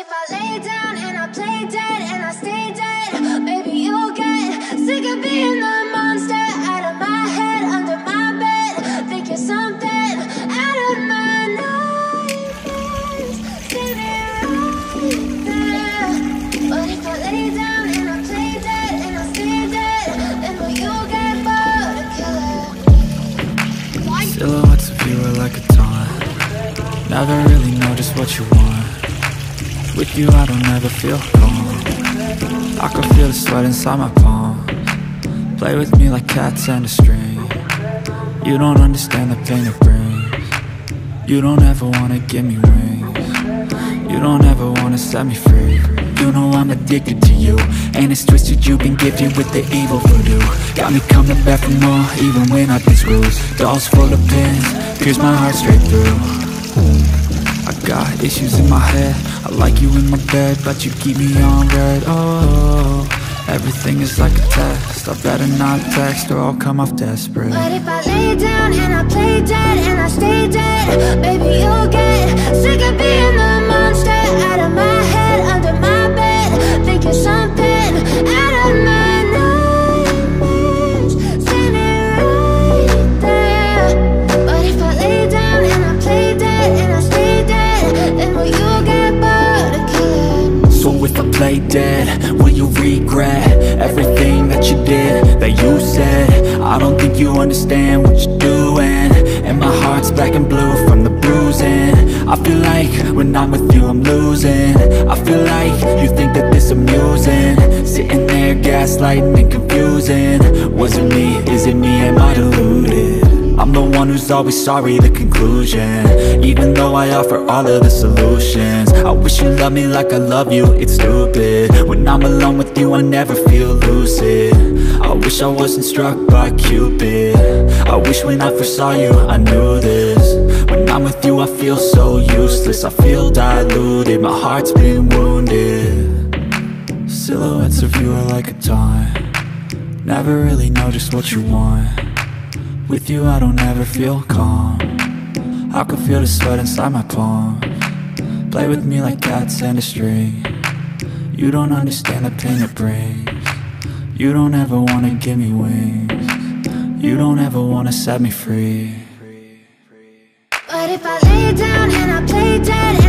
if I lay down and I play dead and I stay dead, baby, you'll get sick of being the monster out of my head, under my bed. Think you're something out of my nightmares, standing right there. But if I lay down and I play dead and I stay dead, then will you get bored of killing me? Silhouettes of you are like a taunt. Never really know just what you want. With you I don't ever feel calm. I can feel the sweat inside my palms. Play with me like cats and a string. You don't understand the pain it brings. You don't ever wanna give me wings. You don't ever wanna set me free. You know I'm addicted to you, and it's twisted, you've been gifted with the evil voodoo. Got me coming back for more, even when I've been screws. Dolls full of pins, pierce my heart straight through. I got issues in my head, I like you in my bed, but you keep me on red. Oh, everything is like a test, I better not text or I'll come off desperate. But if I lay down and I play dead and I stay dead, baby, you'll get sick of being the monster out of my head, under my bed. Think you're something out of my nightmares, standing right there. But if I lay down and I play dead and I stay dead, then will you get bored of killing me? So if I play dead, will you regret everything that you did, that you said? I don't think you understand what you're doing, and my heart's black and blue from the bruising. I feel like when I'm with you I'm losing. I feel like you think that this amusing, sitting there gaslighting and confusing. Was it me? Is it me? Am I deluded? I'm the one who's always sorry, the conclusion, even though I offer all of the solutions. I wish you loved me like I love you, it's stupid. When I'm alone with you I never feel lucid. I wish I wasn't struck by Cupid. I wish when I first saw you I knew this. When I'm with you I feel so useless, I feel diluted, my heart's been wounded. Silhouettes of you are like a taunt. Never really know just what you want. With you I don't ever feel calm. I can feel the sweat inside my palms. Play with me like cats and a string. You don't understand the pain it brings. You don't ever wanna give me wings. You don't ever wanna set me free. But if I lay down and I play dead